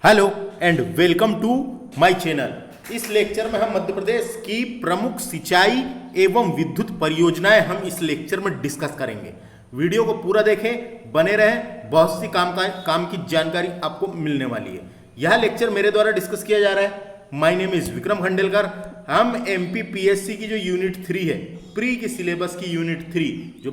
Hello and welcome to my channel. इस lecture में हम मध्य प्रदेश की प्रमुख सिंचाई एवं विद्युत परियोजनाएं हम इस लेक्चर में डिस्कस करेंगे। वीडियो को पूरा देखें, बने रहें, बहुत सी काम की जानकारी आपको मिलने वाली है। यह लेक्चर मेरे द्वारा डिस्कस किया जा रहा है। My name is Vikram Khandelkar. हम एमपीपीएससी की जो यूनिट 3 है, प्री के सिलेबस की यूनिट 3 जो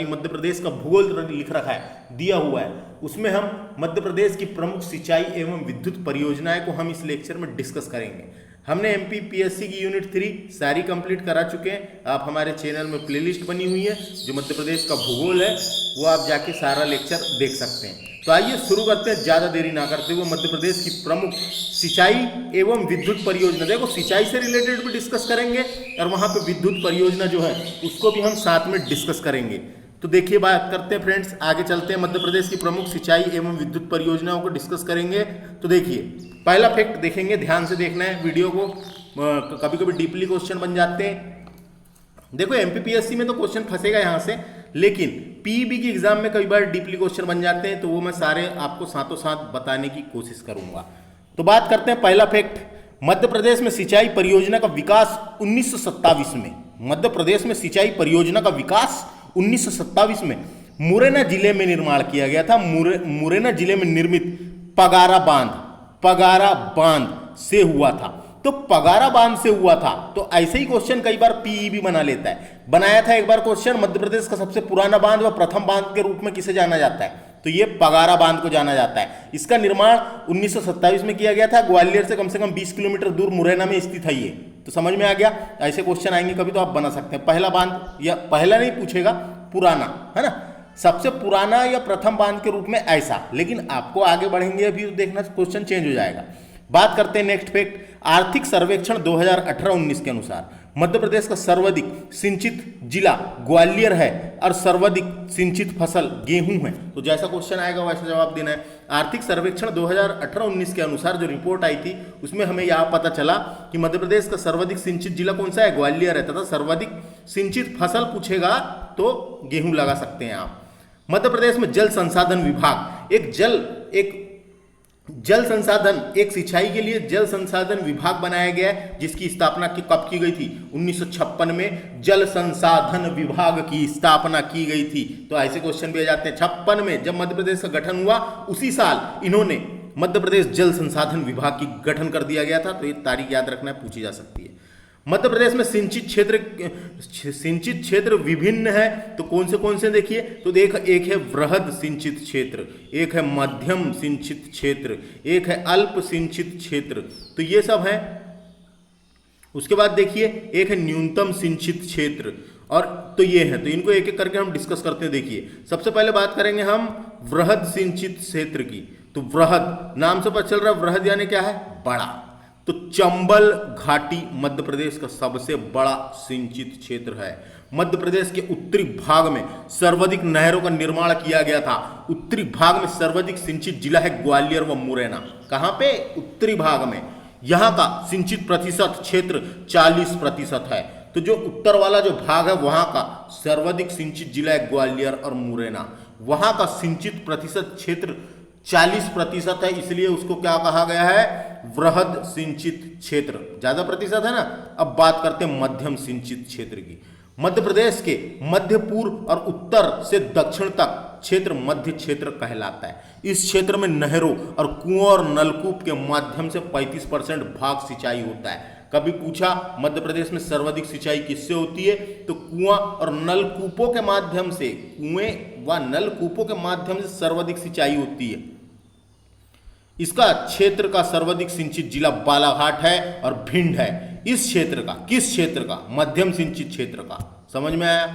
मध्य प्रदेश का भूगोल लिख रखा है, दिया हुआ है, उसमें हम मध्य प्रदेश की प्रमुख सिंचाई एवं विद्युत परियोजनाएं को हम इस लेक्चर में डिस्कस करेंगे। हमने एमपीपीएससी की यूनिट 3 सारी कंप्लीट करा चुके हैं। आप हमारे चैनल में प्लेलिस्ट बनी हुई है, जो मध्य प्रदेश का भूगोल है, वो आप जाके सारा लेक्चर देख सकते हैं। तो आइए शुरू करते हैं, ज़्यादा देरी ना करते हुए मध्य प्रदेश की प्रमुख सिंचाई एवं विद्युत परियोजना। देखो, सिंचाई से रिलेटेड भी डिस्कस करेंगे और वहाँ पे विद्युत परियोजना जो है उसको भी हम साथ में डिस्कस करेंगे। तो देखिए, बात करते हैं फ्रेंड्स, आगे चलते हैं। मध्य प्रदेश की प्रमुख सिंचाई एवं विद्युत परियोजनाओं को डिस्कस करेंगे। तो देखिए, पहला फैक्ट देखेंगे, ध्यान से देखना है वीडियो को, कभी कभी डीपली क्वेश्चन बन जाते हैं। देखो, एमपीपीएससी में तो क्वेश्चन फंसेगा यहाँ से, लेकिन पीईबी की एग्जाम में कई बार डीपली क्वेश्चन बन जाते हैं, तो वो मैं सारे आपको साथों साथ बताने की कोशिश करूंगा। तो बात करते हैं पहला फैक्ट, मध्य प्रदेश में सिंचाई परियोजना का विकास 1927 में, मध्य प्रदेश में सिंचाई परियोजना का विकास 1927 में मुरैना जिले में निर्माण किया गया था। मुरैना जिले में निर्मित पगारा बांध से हुआ था। तो पगारा बांध से हुआ था, तो ऐसे ही क्वेश्चन कई बार पीईबी बना लेता है। बनाया था एक बार क्वेश्चन, मध्य प्रदेश का सबसे पुराना बांध व प्रथम बांध के रूप में किसे जाना जाता है, तो ये पगारा बांध को जाना जाता है। इसका निर्माण 1927 में किया गया था। ग्वालियर से कम 20 किलोमीटर दूर मुरैना में स्थित है ये। तो समझ में आ गया, ऐसे क्वेश्चन आएंगे कभी तो आप बना सकते हैं। पहला बांध, या पहला नहीं पूछेगा, पुराना है ना, सबसे पुराना या प्रथम बांध के रूप में ऐसा। लेकिन आपको आगे बढ़ेंगे अभी तो देखना क्वेश्चन चेंज हो जाएगा। बात करते हैं नेक्स्ट फैक्ट, आर्थिक सर्वेक्षण 2018-19 के अनुसार मध्य प्रदेश का सर्वाधिक सिंचित जिला ग्वालियर है और सर्वाधिक सिंचित फसल गेहूं है। तो जैसा क्वेश्चन आएगा वैसा जवाब देना है। आर्थिक सर्वेक्षण 2018-19 के अनुसार जो रिपोर्ट आई थी, उसमें हमें यह पता चला कि मध्य प्रदेश का सर्वाधिक सिंचित जिला कौन सा है, ग्वालियर है, तथा सर्वाधिक सिंचित फसल पूछेगा तो गेहूं लगा सकते हैं आप। मध्य प्रदेश में जल संसाधन विभाग, एक सिंचाई के लिए जल संसाधन विभाग बनाया गया है, जिसकी स्थापना कब की गई थी, 1956 में जल संसाधन विभाग की स्थापना की गई थी। तो ऐसे क्वेश्चन भी आ जाते हैं। 56 में जब मध्य प्रदेश का गठन हुआ, उसी साल इन्होंने मध्य प्रदेश जल संसाधन विभाग की गठन कर दिया गया था। तो ये तारीख याद रखना है, पूछी जा सकती है। मध्य प्रदेश में सिंचित क्षेत्र विभिन्न है, तो कौन से देखिए, तो एक है वृहद सिंचित क्षेत्र, एक है मध्यम सिंचित क्षेत्र, एक है अल्प सिंचित क्षेत्र, तो ये सब है। उसके बाद देखिए, एक है न्यूनतम सिंचित क्षेत्र, और तो ये है। तो इनको एक एक करके हम डिस्कस करते हैं। देखिए, सबसे पहले बात करेंगे हम वृहद सिंचित क्षेत्र की। तो वृहद नाम से पता चल रहा है, वृहद यानी क्या है, बड़ा। तो चंबल घाटी मध्य प्रदेश का सबसे बड़ा सिंचित क्षेत्र है। मध्य प्रदेश के उत्तरी भाग में सर्वाधिक नहरों का निर्माण किया गया था। उत्तरी भाग में सर्वाधिक सिंचित जिला है ग्वालियर व मुरैना। कहां पे, उत्तरी भाग में। यहां का सिंचित प्रतिशत क्षेत्र 40% है। तो जो उत्तर वाला जो भाग है, वहां का सर्वाधिक सिंचित जिला है ग्वालियर और मुरैना। वहां का सिंचित प्रतिशत क्षेत्र 40% है, इसलिए उसको क्या कहा गया है, वृहद सिंचित क्षेत्र। ज्यादा प्रतिशत है ना। अब बात करते हैं मध्यम सिंचित क्षेत्र की। मध्य प्रदेश के मध्य पूर्व और उत्तर से दक्षिण तक क्षेत्र मध्य क्षेत्र कहलाता है। इस क्षेत्र में नहरों और कुओं और नलकूप के माध्यम से 35% भाग सिंचाई होता है। कभी पूछा मध्य प्रदेश में सर्वाधिक सिंचाई किससे होती है, तो कुआं और नलकूपों के माध्यम से, कुएं व नलकूपों के माध्यम से सर्वाधिक सिंचाई होती है। इसका क्षेत्र का सर्वाधिक सिंचित जिला बालाघाट है और भिंड है। इस क्षेत्र का, किस क्षेत्र का, मध्यम सिंचित क्षेत्र का। समझ में आया।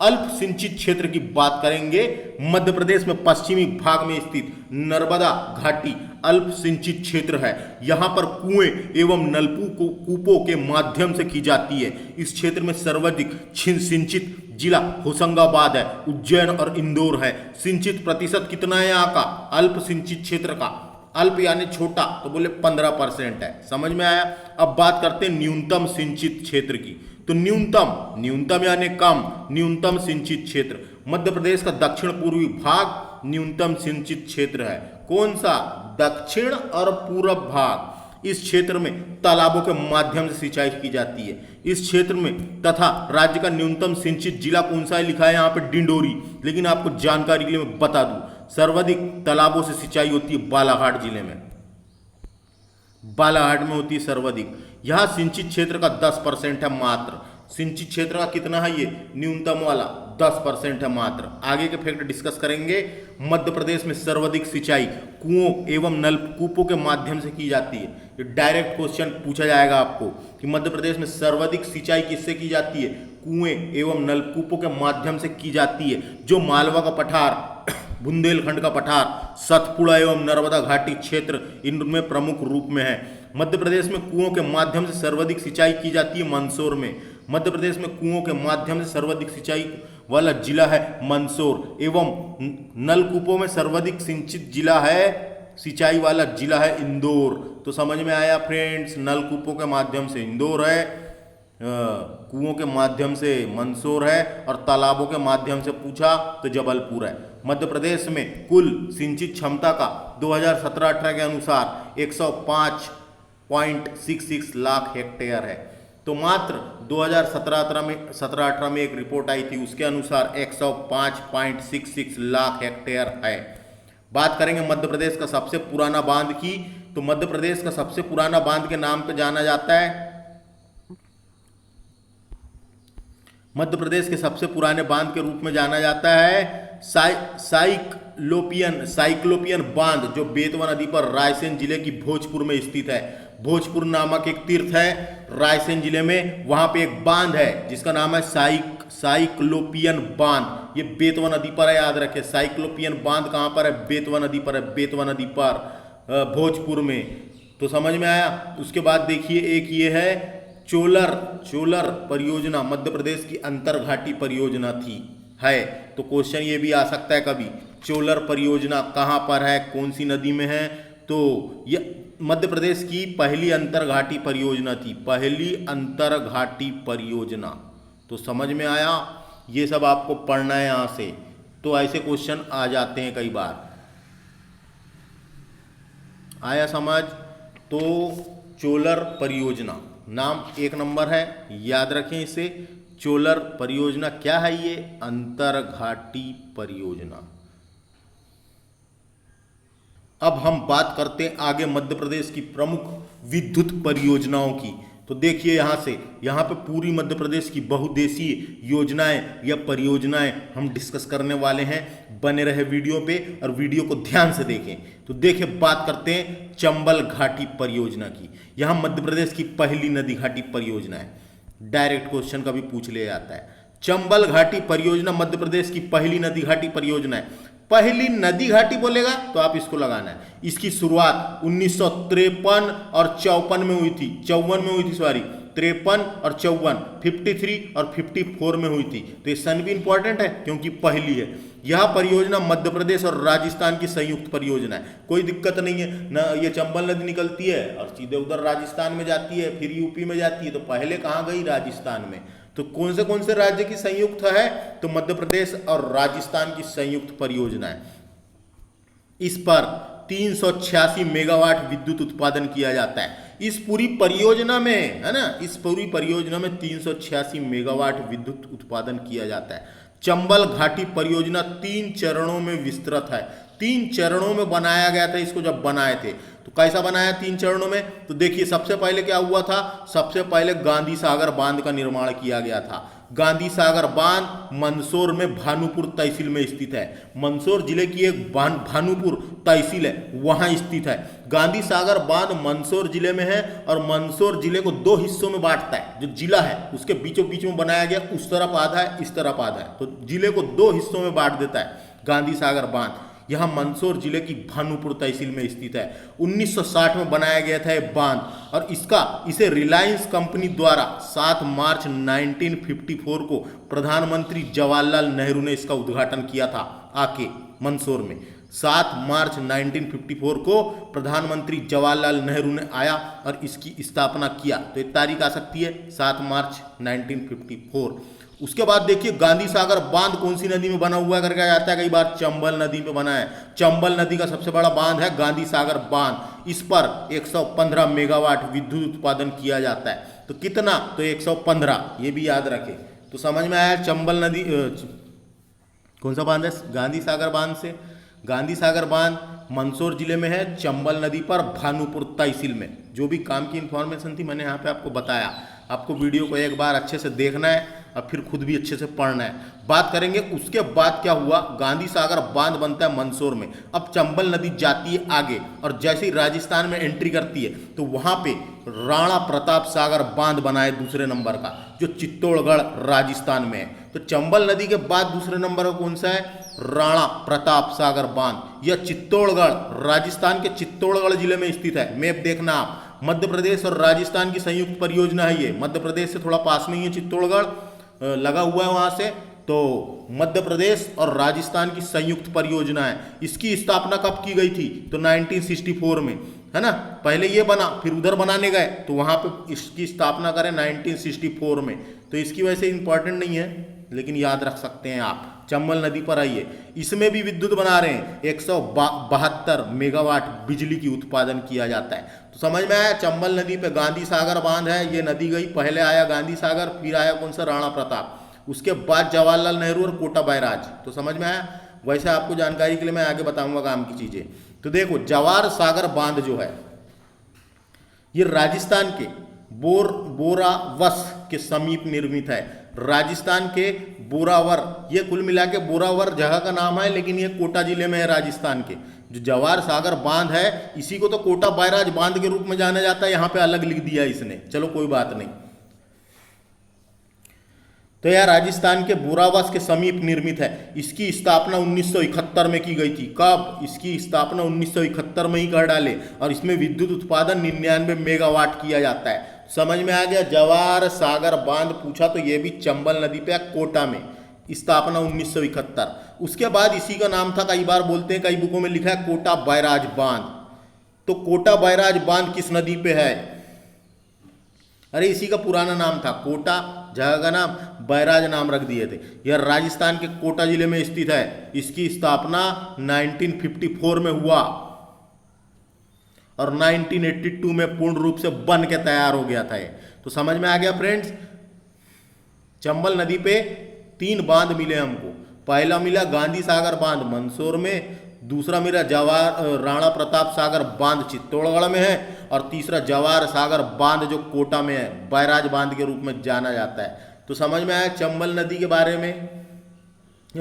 अल्प सिंचित क्षेत्र की बात करेंगे, मध्य प्रदेश में पश्चिमी भाग में स्थित नर्मदा घाटी अल्प सिंचित क्षेत्र है। यहां पर कुएं एवं नलकूपों के माध्यम से की जाती है। इस क्षेत्र में सर्वाधिक सिंचित जिला होशंगाबाद है, उज्जैन और इंदौर है। सिंचित प्रतिशत कितना है यहाँ का, अल्प सिंचित क्षेत्र का, अल्प यानी छोटा, तो बोले 15% है। समझ में आया। अब बात करते हैं न्यूनतम सिंचित क्षेत्र की। तो न्यूनतम यानी कम, न्यूनतम सिंचित क्षेत्र मध्य प्रदेश का दक्षिण पूर्वी भाग न्यूनतम सिंचित क्षेत्र है। कौन सा, दक्षिण और पूर्व भाग, इस क्षेत्र में तालाबों के माध्यम से सिंचाई की जाती है। इस क्षेत्र में तथा राज्य का न्यूनतम सिंचित जिला कौन सा है, लिखा है यहाँ पे डिंडोरी, लेकिन आपको जानकारी के लिए मैं बता दूं, सर्वाधिक तालाबों से सिंचाई होती है बालाघाट जिले में। बालाघाट में होती है सर्वाधिक। यहाँ सिंचित क्षेत्र का 10% है मात्र। सिंचित क्षेत्र का कितना है, ये न्यूनतम वाला 10% है मात्र। आगे के फैक्ट डिस्कस करेंगे। मध्य प्रदेश में सर्वाधिक सिंचाई कुओं एवं नलकूपों के माध्यम से की जाती है। ये डायरेक्ट क्वेश्चन पूछा जाएगा आपको कि मध्य प्रदेश में सर्वाधिक सिंचाई किससे की जाती है, कुएं एवं नलकूपों के माध्यम से की जाती है। जो मालवा का पठार, बुंदेलखंड का पठार, सतपुड़ा एवं नर्मदा घाटी क्षेत्र इनमें प्रमुख रूप में है। मध्य प्रदेश में कुओं के माध्यम से सर्वाधिक सिंचाई की जाती है मंदसौर में। मध्य प्रदेश में कुओं के माध्यम से सर्वाधिक सिंचाई वाला जिला है मंदसौर, एवं नलकूपों में सर्वाधिक सिंचित जिला है, सिंचाई वाला जिला है इंदौर। तो समझ में आया फ्रेंड्स, नलकूपों के माध्यम से इंदौर है, कुओं के माध्यम से मंदसौर है, और तालाबों के माध्यम से पूछा तो जबलपुर है। मध्य प्रदेश में कुल सिंचित क्षमता का 2017-18 के अनुसार 105.66 लाख हेक्टेयर है। तो मात्र 2017-18 में एक रिपोर्ट आई थी, उसके अनुसार 105.66 लाख हेक्टेयर है। बात करेंगे मध्य प्रदेश का सबसे पुराना बांध की, तो मध्य प्रदेश का सबसे पुराना बांध के नाम पे जाना जाता है, मध्य प्रदेश के सबसे पुराने बांध के रूप में जाना जाता है साइक्लोपियन बांध, जो बेतवा नदी पर रायसेन जिले की भोजपुर में स्थित है। भोजपुर नामक एक तीर्थ है रायसेन जिले में, वहां पे एक बांध है जिसका नाम है साइक्लोपियन बांध। ये बेतवा नदी पर है, याद रखें। साइक्लोपियन बांध कहां पर है, बेतवा नदी पर है, बेतवा नदी पर भोजपुर में। तो समझ में आया। उसके बाद देखिए एक ये है चोलर परियोजना, मध्य प्रदेश की अंतरघाटी परियोजना थी है। तो क्वेश्चन ये भी आ सकता है कभी, चोलर परियोजना कहाँ पर है, कौन सी नदी में है। तो ये मध्य प्रदेश की पहली अंतरघाटी परियोजना थी, पहली अंतरघाटी परियोजना। तो समझ में आया, ये सब आपको पढ़ना है यहाँ से। तो ऐसे क्वेश्चन आ जाते हैं कई बार, आया समझ। तो चोलर परियोजना नाम 1 नंबर है, याद रखें इसे। चोलर परियोजना क्या है, ये अंतरघाटी परियोजना। अब हम बात करते हैं आगे मध्य प्रदेश की प्रमुख विद्युत परियोजनाओं की। तो देखिए यहाँ पे पूरी मध्य प्रदेश की बहुउद्देशीय योजनाएं या परियोजनाएं हम डिस्कस करने वाले हैं। बने रहे वीडियो पे और वीडियो को ध्यान से देखें। तो देखिए बात करते हैं चंबल घाटी परियोजना की। यहाँ मध्य प्रदेश की पहली नदी घाटी परियोजना है, डायरेक्ट क्वेश्चन कभी पूछ लिया जाता है। चंबल घाटी परियोजना मध्य प्रदेश की पहली नदी घाटी परियोजना है। पहली नदी घाटी बोलेगा तो आप इसको लगाना है। इसकी शुरुआत 1953 और 54 में हुई थी, 54 में हुई थी, सॉरी 53 और 54, 53 और 54 में हुई थी। तो ये सन भी इंपॉर्टेंट है क्योंकि पहली है। यह परियोजना मध्य प्रदेश और राजस्थान की संयुक्त परियोजना है। कोई दिक्कत नहीं है ना, ये चंबल नदी निकलती है और सीधे उधर राजस्थान में जाती है, फिर यूपी में जाती है। तो पहले कहाँ गई, राजस्थान में। तो कौन से राज्य की संयुक्त है, तो मध्य प्रदेश और राजस्थान की संयुक्त परियोजना है। इस पर 386 मेगावाट विद्युत उत्पादन किया जाता है। इस पूरी परियोजना में, है ना, इस पूरी परियोजना में 386 मेगावाट विद्युत उत्पादन किया जाता है। चंबल घाटी परियोजना 3 चरणों में विस्तृत है। 3 चरणों में बनाया गया था इसको। जब बनाए थे तो कैसा बनाया 3 चरणों में, तो देखिए सबसे पहले क्या हुआ था, सबसे पहले गांधी सागर बांध का निर्माण किया गया था। गांधी सागर बांध मंदसौर में भानुपुर तहसील में स्थित है। मंदसौर जिले की एक भानुपुर तहसील है, वहां स्थित है। गांधी सागर बांध मंदसौर जिले में है और मंदसौर जिले को 2 हिस्सों में बांटता है। जो जिला है उसके बीचों बीच में बनाया गया, उस तरफ आधा है, इस तरफ आधा है। तो जिले को 2 हिस्सों में बांट देता है गांधी सागर बांध। यह मंदसौर जिले की भानुपुर तहसील में स्थित है। 1960 में बनाया गया था यह बांध और इसे रिलायंस कंपनी द्वारा 7 मार्च 1954 को प्रधानमंत्री जवाहरलाल नेहरू ने इसका उद्घाटन किया था आके मंदसौर में। 7 मार्च 1954 को प्रधानमंत्री जवाहरलाल नेहरू ने आया और इसकी स्थापना किया। तो एक तारीख आ सकती है 7 मार्च 1954। उसके बाद देखिए गांधी सागर बांध कौन सी नदी में बना हुआ है करके आता है कई बार, चंबल नदी पे बना है। चंबल नदी का सबसे बड़ा बांध है गांधी सागर बांध। इस पर 115 मेगावाट विद्युत उत्पादन किया जाता है। तो कितना? तो 115, ये भी याद रखें। तो समझ में आया चंबल नदी कौन सा बांध है? गांधी सागर बांध से। गांधी सागर बांध मंदसौर जिले में है, चंबल नदी पर, भानुपुर तहसील में। जो भी काम की इंफॉर्मेशन थी मैंने यहाँ पे आपको बताया। आपको वीडियो को एक बार अच्छे से देखना है और फिर खुद भी अच्छे से पढ़ना है। बात करेंगे उसके बाद क्या हुआ। गांधी सागर बांध बनता है मंदसौर में। अब चंबल नदी जाती है आगे और जैसे ही राजस्थान में एंट्री करती है तो वहां पे राणा प्रताप सागर बांध बना है दूसरे नंबर का, जो चित्तौड़गढ़ राजस्थान में है। तो चंबल नदी के बाद दूसरे नंबर का कौन सा है? राणा प्रताप सागर बांध। यह चित्तौड़गढ़ राजस्थान के चित्तौड़गढ़ जिले में स्थित है। मैप देखना आप, मध्य प्रदेश और राजस्थान की संयुक्त परियोजना है ये। मध्य प्रदेश से थोड़ा पास में ही है चित्तौड़गढ़, लगा हुआ है वहां से। तो मध्य प्रदेश और राजस्थान की संयुक्त परियोजना है। इसकी स्थापना कब की गई थी? तो 1964 में, है ना। पहले ये बना, फिर उधर बनाने गए तो वहां पे इसकी स्थापना करें 1964 में। तो इसकी वजह से इंपॉर्टेंट नहीं है, लेकिन याद रख सकते हैं आप। चंबल नदी पर आइए, इसमें भी विद्युत बना रहे हैं। 172 मेगावाट बिजली की उत्पादन किया जाता है। तो समझ में आया, चंबल नदी पे गांधी सागर बांध है। ये नदी गई, पहले आया गांधी सागर, फिर आया कौन सा? राणा प्रताप। उसके बाद जवाहरलाल नेहरू और कोटा बैराज। तो समझ में आया। वैसे आपको जानकारी के लिए मैं आगे बताऊंगा काम की चीजें। तो देखो जवाहर सागर बांध जो है ये राजस्थान के बोरावस के समीप निर्मित है। राजस्थान के बोरावर, ये कुल मिला के बोरावर जगह का नाम है, लेकिन ये कोटा जिले में है राजस्थान के। जो जवाहर सागर बांध है इसी को तो कोटा बैराज बांध के रूप में जाना जाता है। यहाँ पे अलग लिख दिया इसने, चलो कोई बात नहीं। तो यह राजस्थान के बोरावस के समीप निर्मित है। इसकी स्थापना 1971 में की गई थी। कब? इसकी स्थापना 1971 में ही कर डाले और इसमें विद्युत उत्पादन 99 मेगावाट किया जाता है। समझ में आ गया। जवाहर सागर बांध पूछा तो ये भी चंबल नदी पे कोटा में, स्थापना 1971। उसके बाद इसी का नाम था, कई बार बोलते हैं, कई बुकों में लिखा है कोटा बैराज बांध। तो कोटा बैराज बांध किस नदी पे है? अरे इसी का पुराना नाम था, कोटा जगह का नाम, बैराज नाम रख दिए थे। यह राजस्थान के कोटा जिले में स्थित है। इसकी स्थापना 1954 में हुआ और 1982 में पूर्ण रूप से बन के तैयार हो गया था ये। तो समझ में आ गया फ्रेंड्स। चंबल नदी पे 3 बांध मिले हमको। पहला मिला गांधी सागर बांध मंदसौर में, दूसरा मिला जवाहर राणा प्रताप सागर बांध चित्तौड़गढ़ में है, और तीसरा जवाहर सागर बांध जो कोटा में है, बैराज बांध के रूप में जाना जाता है। तो समझ में आया चंबल नदी के बारे में।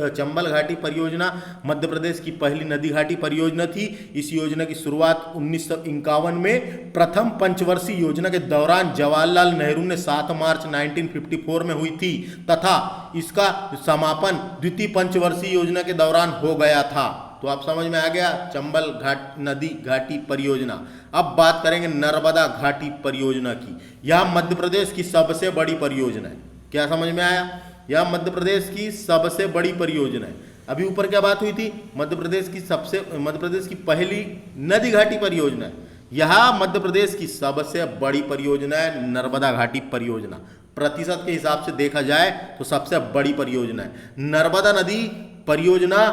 चंबल घाटी परियोजना मध्य प्रदेश की पहली नदी घाटी परियोजना थी। इस योजना की शुरुआत 1951 में प्रथम पंचवर्षीय योजना के दौरान जवाहरलाल नेहरू ने 7 मार्च 1954 में हुई थी तथा इसका समापन द्वितीय पंचवर्षीय योजना के दौरान हो गया था। तो आप समझ में आ गया चंबल नदी घाटी परियोजना। अब बात करेंगे नर्मदा घाटी परियोजना की। यह मध्य प्रदेश की सबसे बड़ी परियोजना है। क्या समझ में आया? यह मध्य प्रदेश की सबसे बड़ी परियोजना है। अभी ऊपर क्या बात हुई थी? मध्य प्रदेश की पहली नदी घाटी परियोजना है। यह मध्य प्रदेश की सबसे बड़ी परियोजना है नर्मदा घाटी परियोजना। प्रतिशत के हिसाब से देखा जाए तो सबसे बड़ी परियोजना है नर्मदा नदी परियोजना।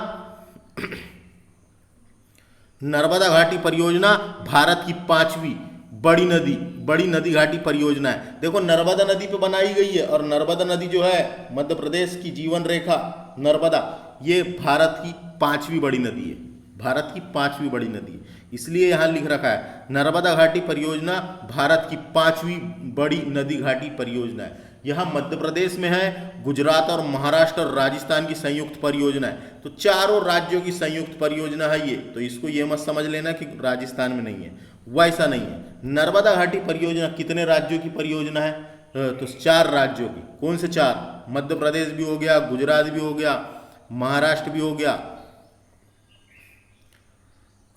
नर्मदा घाटी परियोजना भारत की 5वीं बड़ी नदी घाटी परियोजना है। देखो नर्मदा नदी पे बनाई गई है और नर्मदा नदी जो है मध्य प्रदेश की जीवन रेखा नर्मदा, ये भारत की 5वीं बड़ी नदी है। भारत की 5वीं बड़ी नदी है, इसलिए यहाँ लिख रखा है नर्मदा घाटी परियोजना भारत की 5वीं बड़ी नदी घाटी परियोजना है। यह मध्य प्रदेश में है, गुजरात और महाराष्ट्र और राजस्थान की संयुक्त परियोजना है। तो चारों राज्यों की संयुक्त परियोजना है ये। तो इसको ये मत समझ लेना कि राजस्थान में नहीं है, वैसा नहीं है। नर्मदा घाटी परियोजना कितने राज्यों की परियोजना है? तो 4 राज्यों की। कौन से 4? मध्य प्रदेश भी हो गया, गुजरात भी हो गया, महाराष्ट्र भी हो गया,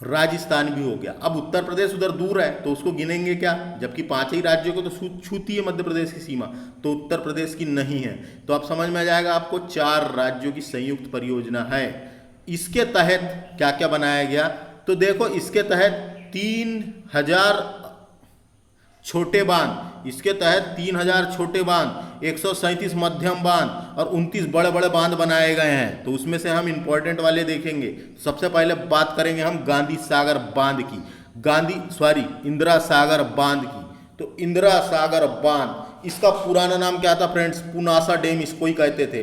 राजस्थान भी हो गया। अब उत्तर प्रदेश उधर दूर है तो उसको गिनेंगे क्या? जबकि 5 ही राज्यों को तो छूती है मध्य प्रदेश की सीमा, तो उत्तर प्रदेश की नहीं है। तो अब समझ में आ जाएगा आपको 4 राज्यों की संयुक्त परियोजना है। इसके तहत क्या क्या बनाया गया? तो देखो इसके तहत 3000 छोटे बांध इसके तहत 3000 छोटे बांध, 137 मध्यम बांध और 29 बड़े बड़े बांध बनाए गए हैं। तो उसमें से हम इंपॉर्टेंट वाले देखेंगे। सबसे पहले बात करेंगे हम गांधी सागर बांध की, इंदिरा सागर बांध की। तो इंदिरा सागर बांध, इसका पुराना नाम क्या था फ्रेंड्स? पुनासा डैम इसको ही कहते थे,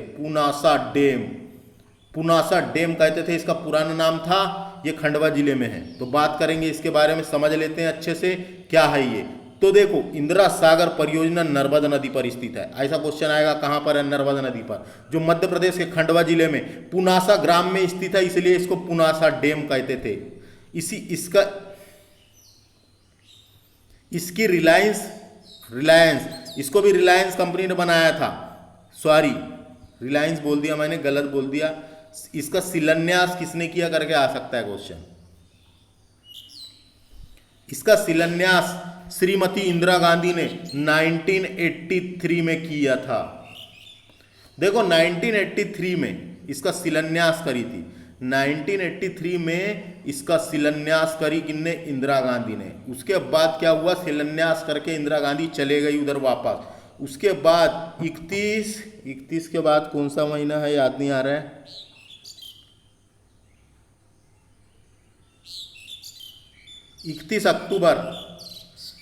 पुनासा डैम कहते थे, इसका पुराना नाम था। ये खंडवा जिले में है। तो बात करेंगे इसके बारे में, समझ लेते हैं अच्छे से क्या है ये। तो देखो, इंदिरा सागर परियोजना नर्मदा नदी पर स्थित है। ऐसा क्वेश्चन आएगा, कहां पर है? नर्मदा नदी पर, जो मध्य प्रदेश के खंडवा जिले में पुनासा ग्राम में स्थित है, इसलिए इसको पुनासा डैम कहते थे। इसकी रिलायंस इसको भी रिलायंस कंपनी ने बनाया था। रिलायंस बोल दिया मैंने, गलत बोल दिया। इसका शिलान्यास किसने किया करके आ सकता है क्वेश्चन। इसका शिलान्यास श्रीमती इंदिरा गांधी ने 1983 में किया था। देखो 1983 में इसका शिलान्यास करी थी। 1983 में इसका शिलान्यास करी किसने? इंदिरा गांधी ने। उसके बाद क्या हुआ? शिलान्यास करके इंदिरा गांधी चले गई उधर वापस। उसके बाद 31 के बाद कौन सा महीना है याद नहीं आ रहा है। 31 अक्टूबर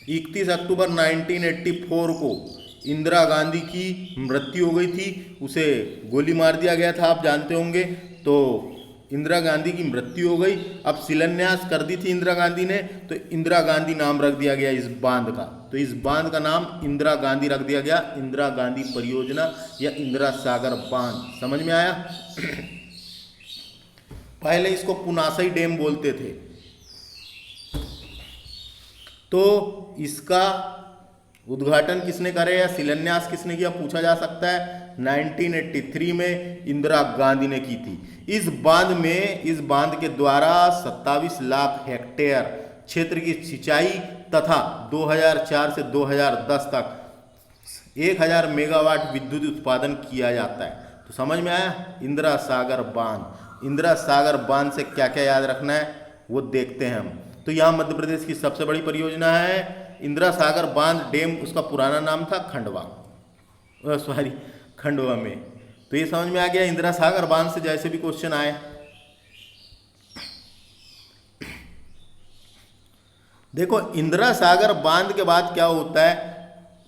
1984 को इंदिरा गांधी की मृत्यु हो गई थी। उसे गोली मार दिया गया था, आप जानते होंगे। तो इंदिरा गांधी की मृत्यु हो गई। अब शिलान्यास कर दी थी इंदिरा गांधी ने, तो इंदिरा गांधी नाम रख दिया गया इस बांध का। तो इस बांध का नाम इंदिरा गांधी रख दिया गया, इंदिरा गांधी परियोजना या इंदिरा सागर बांध। समझ में आया? पहले इसको पुनासई डैम बोलते थे। तो इसका उद्घाटन किसने करे या शिलान्यास किसने किया, पूछा जा सकता है। 1983 में इंदिरा गांधी ने की थी। इस बांध के द्वारा 27 लाख हेक्टेयर क्षेत्र की सिंचाई तथा 2004 से 2010 तक 1000 मेगावाट विद्युत उत्पादन किया जाता है। तो समझ में आया? इंदिरा सागर बांध से क्या क्या याद रखना है वो देखते हैं हम। तो यहाँ मध्य प्रदेश की सबसे बड़ी परियोजना है इंदिरा सागर बांध डैम। उसका पुराना नाम था खंडवा में। तो ये समझ में आ गया इंदिरा सागर बांध से जैसे भी क्वेश्चन आए। देखो, इंदिरा सागर बांध के बाद क्या होता है?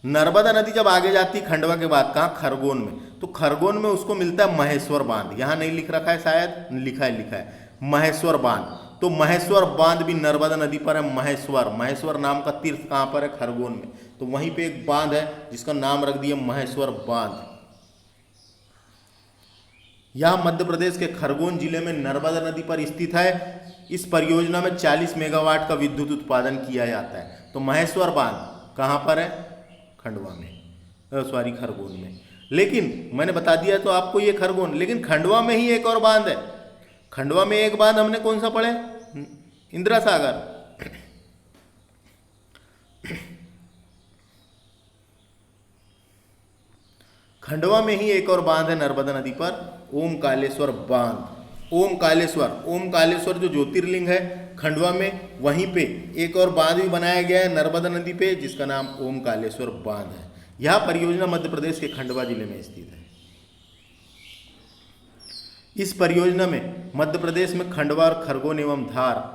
नर्मदा नदी जब आगे जाती खंडवा के बाद, कहाँ? खरगोन में। तो खरगोन में उसको मिलता है महेश्वर बांध। यहां नहीं लिख रखा है, शायद लिखा है महेश्वर बांध। तो महेश्वर बांध भी नर्मदा नदी पर है। महेश्वर नाम का तीर्थ कहां पर है? खरगोन में। तो वहीं पे एक बांध है जिसका नाम रख दिया महेश्वर बांध। यह मध्य प्रदेश के खरगोन जिले में नर्मदा नदी पर स्थित है। इस परियोजना में 40 मेगावाट का विद्युत उत्पादन किया जाता है। तो महेश्वर बांध कहां पर है? खरगोन में। लेकिन मैंने बता दिया तो आपको ये खरगोन, लेकिन खंडवा में ही एक और बांध है। खंडवा में एक बांध हमने कौन सा पढ़े? इंदिरा सागर। खंडवा में ही एक और बांध है नर्मदा नदी पर, ओमकालेश्वर बांध। ओमकालेश्वर जो ज्योतिर्लिंग है खंडवा में, वहीं पे एक और बांध भी बनाया गया है नर्मदा नदी पे, जिसका नाम ओमकालेश्वर बांध है। यह परियोजना मध्य प्रदेश के खंडवा जिले में स्थित है। इस परियोजना में मध्य प्रदेश में खंडवा और खरगोन एवं धार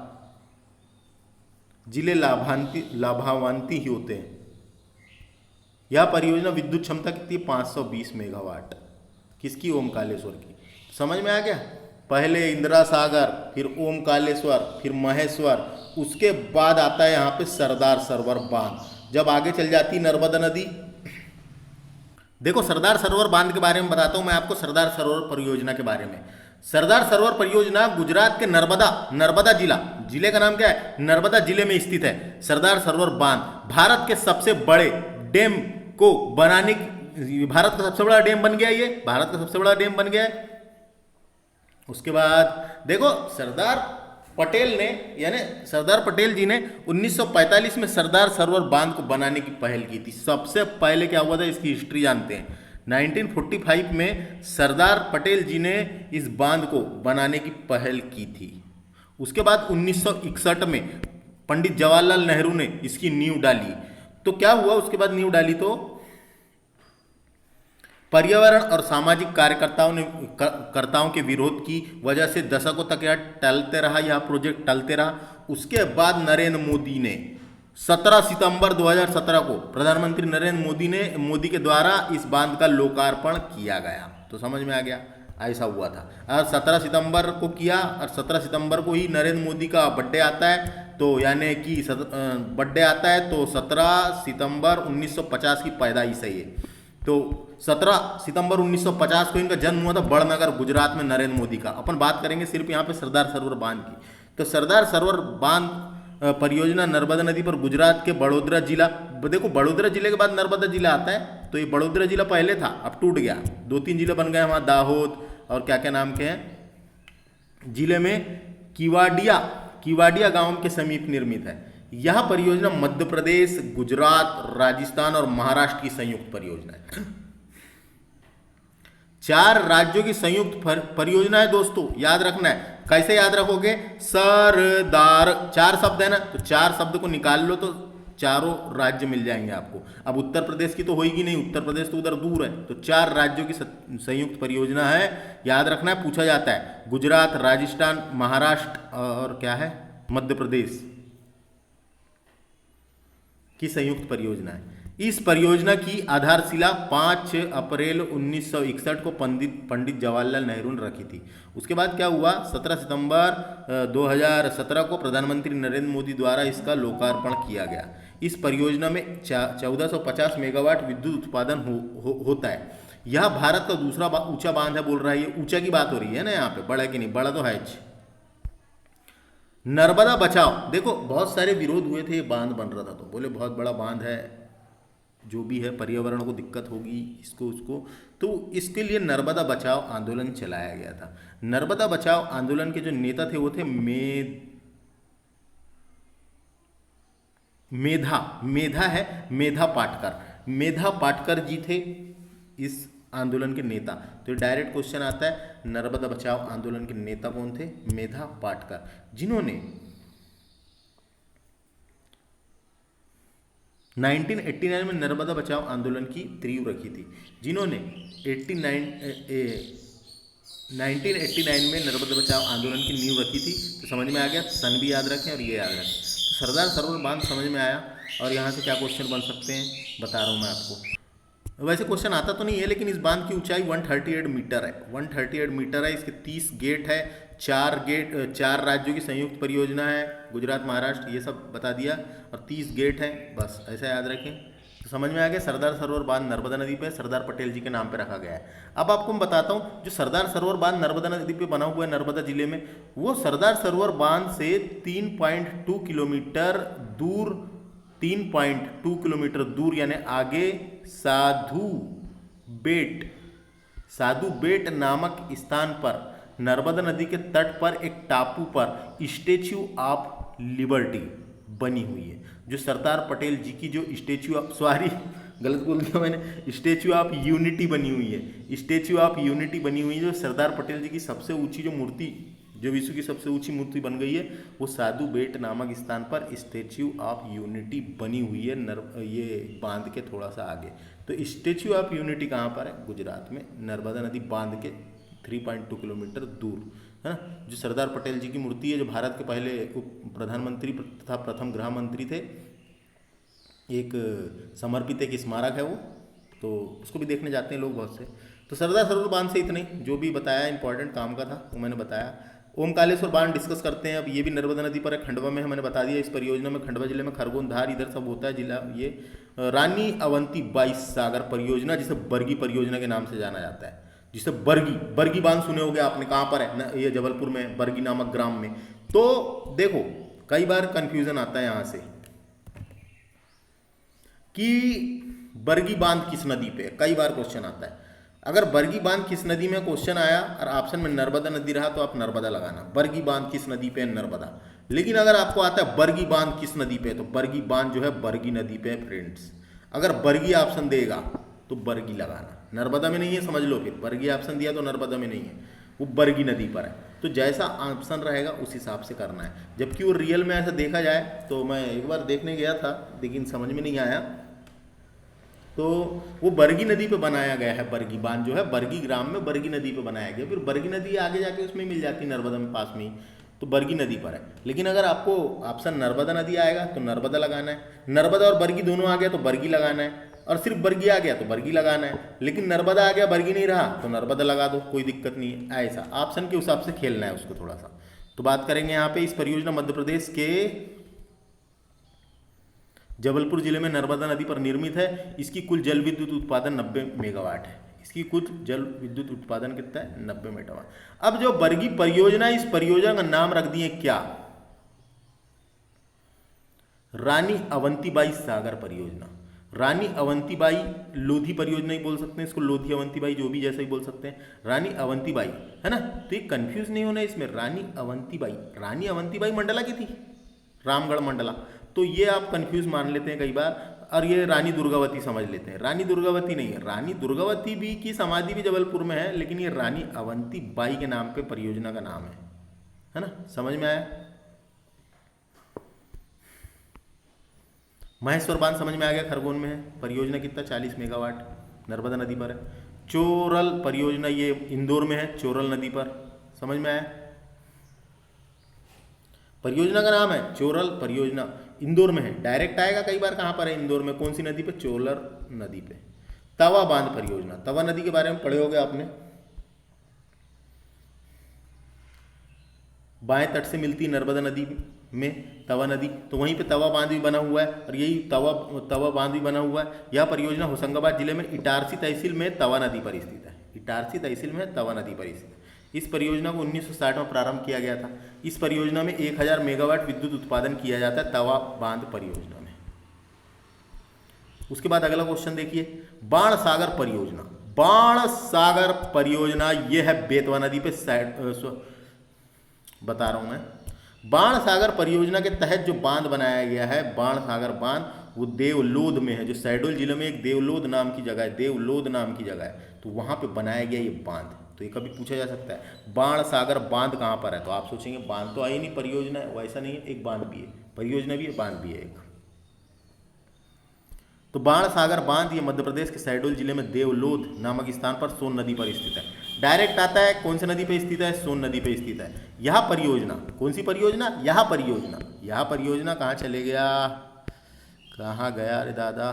जिले लाभान्वित ही होते हैं। यह परियोजना विद्युत क्षमता कितनी? 520 मेगावाट। किसकी? ओमकालेश्वर की। समझ में आ गया? पहले इंदिरा सागर, फिर ओमकालेश्वर, फिर महेश्वर, उसके बाद आता है यहाँ पे सरदार सरोवर बांध। जब आगे चल जाती नर्मदा नदी, देखो सरदार सरोवर बांध के बारे में बताता हूँ मैं आपको। सरदार सरोवर परियोजना के बारे में। सरदार सरोवर परियोजना गुजरात के नर्मदा जिले का नाम क्या है? नर्मदा जिले में स्थित है। सरदार सरोवर बांध भारत के सबसे बड़े डैम को बनाने, भारत का सबसे बड़ा डैम बन गया। ये भारत का सबसे बड़ा डैम बन गया है। उसके बाद देखो, सरदार पटेल जी ने 1945 में सरदार सरोवर बांध को बनाने की पहल की थी। सबसे पहले क्या हुआ था इसकी हिस्ट्री जानते हैं। 1945 में सरदार पटेल जी ने इस बांध को बनाने की पहल की थी। उसके बाद 1961 में पंडित जवाहरलाल नेहरू ने इसकी नींव डाली। तो क्या हुआ, उसके बाद नींव डाली तो पर्यावरण और सामाजिक कर्ताओं के विरोध की वजह से दशकों तक यह टलते रहा, यह प्रोजेक्ट टलते रहा। उसके बाद नरेंद्र मोदी ने 17 सितंबर 2017 को प्रधानमंत्री नरेंद्र मोदी के द्वारा इस बांध का लोकार्पण किया गया। तो समझ में आ गया, ऐसा हुआ था। और 17 सितंबर को किया, और 17 सितंबर को ही नरेंद्र मोदी का बर्थडे आता है, तो यानी कि बर्थडे आता है तो 17 सितंबर 1950 की पैदाइश है ये। तो 17 सितंबर 1950 को इनका जन्म हुआ था बड़नगर गुजरात में नरेंद्र मोदी का। अपन बात करेंगे सिर्फ यहाँ पे सरदार सरोवर बांध की। तो सरदार सरोवर बांध परियोजना नर्मदा नदी पर गुजरात के बड़ोदरा जिला, देखो बड़ोदरा जिले के बाद नर्मदा जिला आता है, तो ये बड़ोदरा जिला पहले था, अब टूट गया, 2-3 जिले बन गए वहाँ, दाहोद और क्या क्या नाम के हैं जिले में, किवाडिया गांव के समीप निर्मित है। यह परियोजना मध्य प्रदेश, गुजरात, राजस्थान और महाराष्ट्र की संयुक्त परियोजना है। 4 राज्यों की संयुक्त परियोजना है दोस्तों, याद रखना है। कैसे याद रखोगे, सरदार, 4 शब्द है ना, तो 4 शब्द को निकाल लो तो चारों राज्य मिल जाएंगे आपको। अब उत्तर प्रदेश की तो होगी नहीं, उत्तर प्रदेश तो उधर दूर है, तो 4 राज्यों की संयुक्त परियोजना है, याद रखना है, पूछा जाता है। गुजरात, राजस्थान, महाराष्ट्र और क्या है, मध्य प्रदेश की संयुक्त परियोजना है। इस परियोजना की आधारशिला 5 अप्रैल 1961 को पंडित जवाहरलाल नेहरू ने रखी थी। उसके बाद क्या हुआ, 17 सितंबर 2017 को प्रधानमंत्री नरेंद्र मोदी द्वारा इसका लोकार्पण किया गया। इस परियोजना में 1450 मेगावाट विद्युत उत्पादन होता है। यह भारत का दूसरा ऊंचा बांध है, बोल रहा है, ये ऊंचा की बात हो रही है ना, यहाँ पे बड़ा की नहीं, बड़ा तो है। नर्मदा बचाओ, देखो बहुत सारे विरोध हुए थे, ये बांध बन रहा था तो बोले बहुत बड़ा बांध है, जो भी है पर्यावरण को दिक्कत होगी, इसको उसको, तो इसके लिए नर्मदा बचाओ आंदोलन चलाया गया था। नर्मदा बचाओ आंदोलन के जो नेता थे वो थे मेधा पाटकर जी थे इस आंदोलन के नेता। तो डायरेक्ट क्वेश्चन आता है, नर्मदा बचाओ आंदोलन के नेता कौन थे, मेधा पाटकर, जिन्होंने 1989 में नर्मदा बचाओ आंदोलन की तीव्र रखी थी, जिन्होंने 1989 में नर्मदा बचाओ आंदोलन की नींव रखी थी। तो समझ में आ गया, सन भी याद रखें और ये याद रखें। तो सरदार सरोवर बांध समझ में आया, और यहाँ से क्या क्वेश्चन बन सकते हैं बता रहा हूँ मैं आपको। वैसे क्वेश्चन आता तो नहीं है, लेकिन इस बांध की ऊंचाई 138 मीटर है, 138 मीटर है। इसके 30 गेट है, 4 राज्यों की संयुक्त परियोजना है, गुजरात, महाराष्ट्र, ये सब बता दिया, और 30 गेट है, बस ऐसा याद रखें। तो समझ में आ गया, सरदार सरोवर बांध नर्मदा नदी पे सरदार पटेल जी के नाम पे रखा गया है। अब आपको मैं बताता हूँ, जो सरदार सरोवर बांध नर्मदा नदी पे बना हुआ है नर्मदा जिले में, वो सरदार सरोवर बांध से 3.2 किलोमीटर दूर, 3.2 किलोमीटर दूर यानी आगे साधु बेट नामक स्थान पर नर्मदा नदी के तट पर एक टापू पर स्टेच्यू ऑफ लिबर्टी बनी हुई है, जो सरदार पटेल जी की जो गलत बोल दिया मैंने, स्टेच्यू ऑफ यूनिटी बनी हुई है, स्टेच्यू ऑफ यूनिटी बनी हुई है, जो सरदार पटेल जी की सबसे ऊंची जो मूर्ति, जो विश्व की सबसे ऊंची मूर्ति बन गई है, वो साधु बेट नामक स्थान पर स्टेच्यू ऑफ यूनिटी बनी हुई है, ये बांध के थोड़ा सा आगे। तो स्टेच्यू ऑफ यूनिटी कहाँ पर है, गुजरात में, नर्मदा नदी बांध के 3.2 किलोमीटर दूर, है ना। जो सरदार पटेल जी की मूर्ति है, जो भारत के पहले प्रधानमंत्री तथा प्रथम गृह मंत्री थे, एक समर्पित एक स्मारक है वो, तो उसको भी देखने जाते हैं लोग बहुत से। तो सरदार सरोवर बांध से इतना ही जो भी बताया इंपॉर्टेंट काम का था वो मैंने बताया। ओमकालेश्वर बांध डिस्कस करते हैं। अब ये भी नर्मदा नदी पर है, खंडवा में है, मैंने बता दिया। इस परियोजना में खंडवा जिले में खरगोन धार इधर सब होता है जिला। ये रानी अवंती 22 सागर परियोजना, जिसे बरगी परियोजना के नाम से जाना जाता है, जिसे बरगी बांध सुने होंगे आपने, कहाँ पर है, ये जबलपुर में, बरगी नामक ग्राम में। तो देखो कई बार कंफ्यूजन आता है यहाँ से कि बरगी बांध किस नदी पे है, कई बार क्वेश्चन आता है। अगर बरगी बांध किस नदी में क्वेश्चन आया और ऑप्शन में नर्मदा नदी रहा तो आप नर्मदा लगाना, बरगी बांध किस नदी पे है, नर्मदा। लेकिन अगर आपको आता है बरगी बांध किस नदी पे है, तो बरगी बांध जो है बरगी नदी पे है फ्रेंड्स। अगर बरगी ऑप्शन देगा तो बरगी लगाना, नर्मदा में नहीं है, समझ लो। फिर बरगी ऑप्शन दिया तो नर्मदा में नहीं है, वो बरगी नदी पर है। तो जैसा ऑप्शन रहेगा उस हिसाब से करना है। जबकि वो रियल में ऐसा देखा जाए तो मैं एक बार देखने गया था लेकिन समझ में नहीं आया, तो वो बरगी नदी पे बनाया गया है, बरगी बांध जो है बरगी ग्राम में बरगी नदी पे बनाया गया। फिर बरगी नदी आगे जाके उसमें मिल जाती है नर्मदा में पास में ही, तो बरगी नदी पर है। लेकिन अगर आपको ऑप्शन नर्मदा नदी आएगा तो नर्मदा लगाना है, नर्मदा और बरगी दोनों आ गया तो बरगी लगाना है, और सिर्फ बरगी आ गया तो बरगी लगाना है। लेकिन नर्मदा आ गया बरगी नहीं रहा तो नर्मदा लगा दो, कोई दिक्कत नहीं है। ऐसा ऑप्शन के हिसाब से खेलना है उसको थोड़ा सा। तो बात करेंगे यहाँ पे इस परियोजना मध्य प्रदेश के जबलपुर जिले में नर्मदा नदी पर निर्मित है। इसकी कुल जल विद्युत उत्पादन 90 मेगावाट है। इसकी कुल जल विद्युत उत्पादन कितना है? 90 मेगावाट। अब जो बरगी परियोजना, इस परियोजना का नाम रख दिए क्या? रानी अवंतीबाई सागर परियोजना। रानी अवंतीबाई लोधी परियोजना ही बोल सकते हैं इसको, लोधी अवंतीबाई जो भी जैसा ही बोल सकते हैं, रानी अवंतीबाई है ना। तो ये कंफ्यूज नहीं होना इसमें, रानी अवंतीबाई। रानी अवंतीबाई मंडला की थी, रामगढ़ मंडला, तो ये आप कंफ्यूज मान लेते हैं कई बार। और ये रानी दुर्गावती समझ लेते हैं, रानी दुर्गावती नहीं है, रानी दुर्गावती भी की समाधि भी जबलपुर में है, लेकिन ये रानी अवंतीबाई के नाम पे परियोजना का नाम है ना। समझ में आया? महेश्वर बांध समझ में आ गया, खरगोन में है। परियोजना कितना? 40 मेगावाट, नर्मदा नदी पर है। चोरल परियोजना ये इंदौर में है, चोरल नदी पर। समझ में आया? परियोजना का नाम है चोरल परियोजना, इंदौर में है। डायरेक्ट आएगा कई बार, कहाँ पर है? इंदौर में। कौन सी नदी पे? चोरल नदी पे। तवा बांध परियोजना, तवा नदी के बारे में पढ़े होगे आपने। बाएं तट से मिलती है नर्मदा नदी में तवा नदी, तो वहीं पे तवा बांध भी बना हुआ है, और यही तवा बांध भी बना हुआ है। यह परियोजना होशंगाबाद जिले में इटारसी तहसील में तवा नदी पर स्थित है। इटारसी तहसील में तवा नदी पर स्थित है। इस परियोजना को 1960 में प्रारंभ किया गया था। इस परियोजना में 1000 मेगावाट विद्युत उत्पादन किया जाता है, तवा बांध परियोजना में। उसके बाद अगला क्वेश्चन देखिए, बाण सागर परियोजना। बाण सागर परियोजना यह है बेतवा नदी पे बता रहा हूं मैं। बाण सागर परियोजना के तहत जो बांध बनाया गया है, बाण सागर बांध, वो देवलोद में है, जो शहडोल जिले में एक देवलोद नाम की जगह है, देवलोद नाम की जगह है, तो वहां पे बनाया गया ये बांध। तो ये कभी पूछा जा सकता है बाण सागर बांध कहाँ पर है, तो आप सोचेंगे बांध तो आई नहीं, परियोजना है। वैसा नहीं है, एक बांध भी है, परियोजना भी है, बांध भी है एक। तो बाण सागर बांध ये मध्य प्रदेश के शहडोल जिले में देवलोध नामक स्थान पर सोन नदी पर स्थित है। डायरेक्ट आता है, कौन सी नदी पे स्थित है? सोन नदी पे स्थित है। यह परियोजना, कौन सी परियोजना? यह परियोजना। यह परियोजना कहाँ चले गया, कहाँ गया अरे दादा,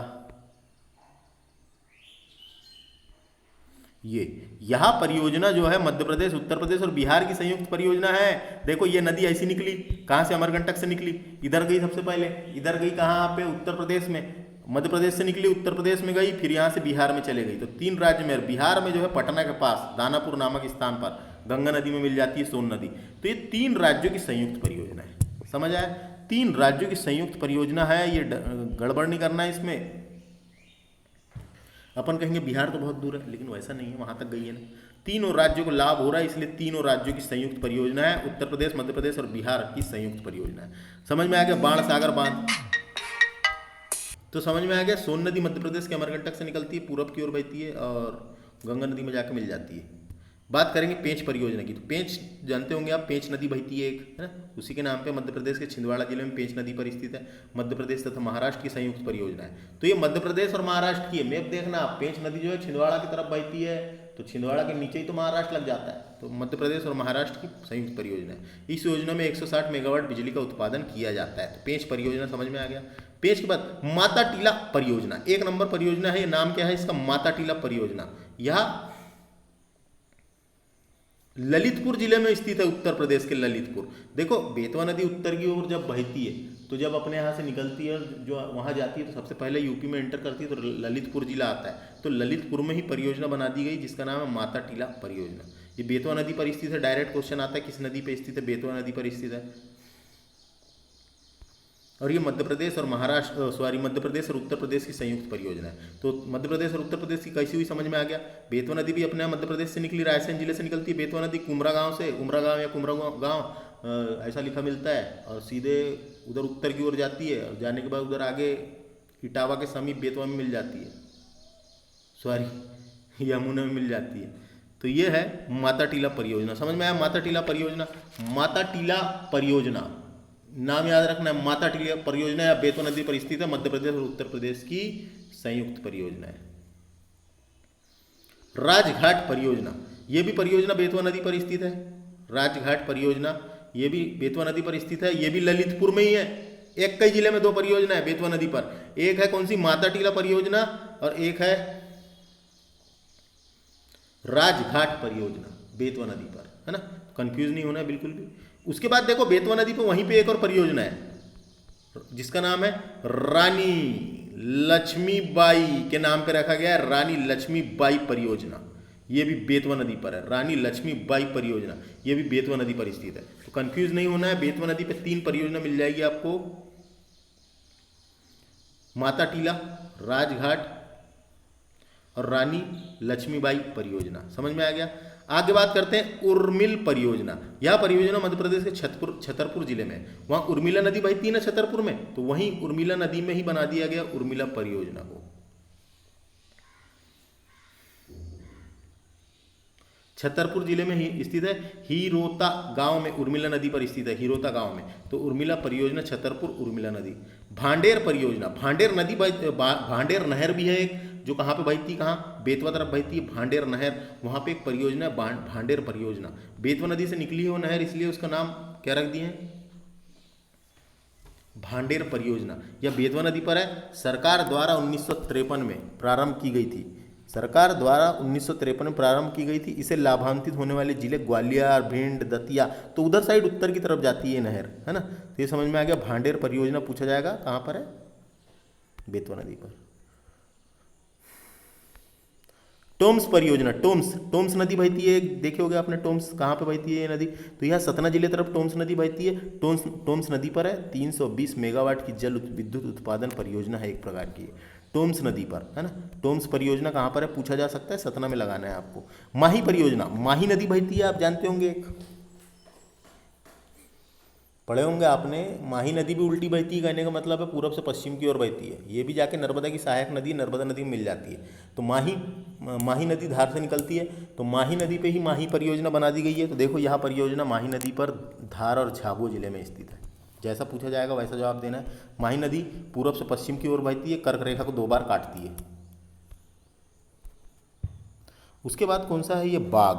यह परियोजना जो है मध्य प्रदेश, उत्तर प्रदेश और बिहार की संयुक्त परियोजना है। देखो ये नदी ऐसी निकली, कहाँ से? अमरकंटक से निकली, इधर गई सबसे पहले, इधर गई कहाँ पे? उत्तर प्रदेश में। मध्य प्रदेश से निकली, उत्तर प्रदेश में गई, फिर यहाँ से बिहार में चले गई। तो 3 राज्य में, बिहार में जो है पटना के पास दानापुर नामक स्थान पर गंगा नदी में मिल जाती है सोन नदी। तो ये 3 राज्यों की संयुक्त परियोजना है। समझ आया? 3 राज्यों की संयुक्त परियोजना है, ये गड़बड़ नहीं करना है इसमें। अपन कहेंगे बिहार तो बहुत दूर है, लेकिन वैसा नहीं है, वहां तक गई है ना। तीनों राज्यों को लाभ हो रहा है, इसलिए तीनों राज्यों की संयुक्त परियोजना है। उत्तर प्रदेश, मध्य प्रदेश और बिहार की संयुक्त परियोजना है। समझ में आ गया? बाण सागर बांध तो समझ में आ गया। सोन नदी मध्य प्रदेश के अमरकंटक से निकलती है, पूरब की ओर बहती है और गंगा नदी में जाकर मिल जाती है। बात करेंगे पेंच परियोजना की, तो पेंच जानते होंगे आप, पेंच नदी बहती है एक, है ना, उसी के नाम पे मध्य प्रदेश के छिंदवाड़ा जिले में पेंच नदी पर स्थित है। मध्य प्रदेश तथा महाराष्ट्र की संयुक्त परियोजना है। तो ये मध्य प्रदेश और महाराष्ट्र की है। मैप देखना आप, पेंच नदी जो है छिंदवाड़ा की तरफ बहती है, तो छिंदवाड़ा के नीचे ही तो महाराष्ट्र लग जाता है। तो मध्य प्रदेश और महाराष्ट्र की संयुक्त परियोजना है। इस योजना में 160 मेगावाट बिजली का उत्पादन किया जाता है। तो पेंच परियोजना समझ में आ गया। पेंच के बाद माता टीला परियोजना, 1 नंबर परियोजना है। ये नाम क्या है इसका? माता टीला परियोजना। यह ललितपुर जिले में स्थित है, उत्तर प्रदेश के ललितपुर। देखो बेतवा नदी उत्तर की ओर जब बहती है, तो जब अपने यहाँ से निकलती है जो वहाँ जाती है, तो सबसे पहले यूपी में एंटर करती है, तो ललितपुर जिला आता है। तो ललितपुर में ही परियोजना बना दी गई, जिसका नाम है माता टीला परियोजना। ये बेतवा नदी पर स्थित है। डायरेक्ट क्वेश्चन आता है किस नदी पर स्थित है? बेतवा नदी पर स्थित है। और ये मध्य प्रदेश और मध्य प्रदेश और उत्तर प्रदेश की संयुक्त परियोजना है। तो मध्य प्रदेश और उत्तर प्रदेश की कैसी हुई समझ में आ गया। बेतवा नदी भी अपने मध्य प्रदेश से निकली, रायसेन जिले से निकलती है बेतवा नदी, कुमरा गांव से, उमरा गांव या कुमरा गांव ऐसा लिखा मिलता है, और सीधे उधर उत्तर की ओर जाती है, और जाने के बाद उधर आगे इटावा के समीप बेतवा में मिल जाती है, सॉरी यमुना में मिल जाती है। तो ये है माता टीला परियोजना। समझ में आया माता टीला परियोजना? माता टीला परियोजना नाम याद रखना है। माता टीला परियोजना या बेतवा नदी पर स्थित है, मध्य प्रदेश और उत्तर प्रदेश की संयुक्त परियोजना है। राजघाट परियोजना, ये भी परियोजना बेतवा नदी पर स्थित है। राजघाट परियोजना ये भी बेतवा नदी पर स्थित है, ये भी ललितपुर में ही है। एक कई जिले में दो परियोजना है बेतवा नदी पर, एक है कौन सी, माता टीला परियोजना, और एक है राजघाट परियोजना बेतवा नदी पर, है ना। कंफ्यूज नहीं होना है बिल्कुल भी। उसके बाद देखो बेतवा नदी पर वहीं पे एक और परियोजना है जिसका नाम है रानी लक्ष्मीबाई के नाम पे रखा गया है, रानी लक्ष्मीबाई परियोजना। ये भी बेतवा नदी पर है, रानी लक्ष्मीबाई परियोजना, ये भी बेतवा नदी पर स्थित है। तो कंफ्यूज नहीं होना है। बेतवा नदी पे 3 परियोजना मिल जाएगी आपको, माता टीला, राजघाट और रानी लक्ष्मीबाई परियोजना। समझ में आ गया। आगे बात करते हैं उर्मिल परियोजना। यह परियोजना मध्य प्रदेश के छतरपुर जिले में, वहां उर्मिला नदी बहती है ना छतरपुर में, तो वहीं उर्मिला नदी में ही बना दिया गया उर्मिला परियोजना को। छतरपुर जिले में ही स्थित है, हीरोता गांव में उर्मिला नदी पर स्थित है, हीरोता गांव में। तो उर्मिला परियोजना छतरपुर उर्मिला नदी। भांडेर परियोजना, भांडेर नदी भांडेर नहर भी है एक, जो कहाँ पे बहती, कहाँ, बेतवा तरफ बहती है भांडेर नहर, वहाँ पे एक परियोजना है भांडेर परियोजना। बेतवा नदी से निकली है वो नहर, इसलिए उसका नाम क्या रख दिए हैं, भांडेर परियोजना। यह बेतवा नदी पर है। सरकार द्वारा 1953 में प्रारंभ की गई थी, सरकार द्वारा 1953 में प्रारंभ की गई थी। इसे लाभान्वित होने वाले जिले ग्वालियर, भिंड, दतिया, तो उधर साइड उत्तर की तरफ जाती है नहर, है ना। तो ये समझ में आ गया। भांडेर परियोजना पूछा जाएगा कहाँ पर है, बेतवा नदी पर। टोम्स परियोजना, टोम्स नदी बहती है, देखे होगे आपने टोम्स कहाँ पे बहती है ये नदी, तो यह सतना जिले तरफ टोम्स नदी बहती है। टोम्स नदी पर है 320 मेगावाट की जल विद्युत उत्पादन परियोजना है एक प्रकार की, टोम्स नदी पर, है ना। टोम्स परियोजना कहाँ पर है पूछा जा सकता है, सतना में लगाना है आपको। माही परियोजना, माही नदी बहती है, आप जानते होंगे, एक पढ़े होंगे आपने, माही नदी भी उल्टी बहती है, कहने का मतलब है पूरब से पश्चिम की ओर बहती है। ये भी जाके नर्मदा की सहायक नदी नर्मदा नदी में मिल जाती है। तो माही नदी धार से निकलती है, तो माही नदी पे ही माही परियोजना बना दी गई है। तो देखो यह परियोजना माही नदी पर धार और झाबुआ जिले में स्थित है। जैसा पूछा जाएगा वैसा जवाब देना है। माही नदी पूरब से पश्चिम की ओर बहती है, कर्क रेखा को 2 बार काटती है। उसके बाद कौन सा है ये, बाघ।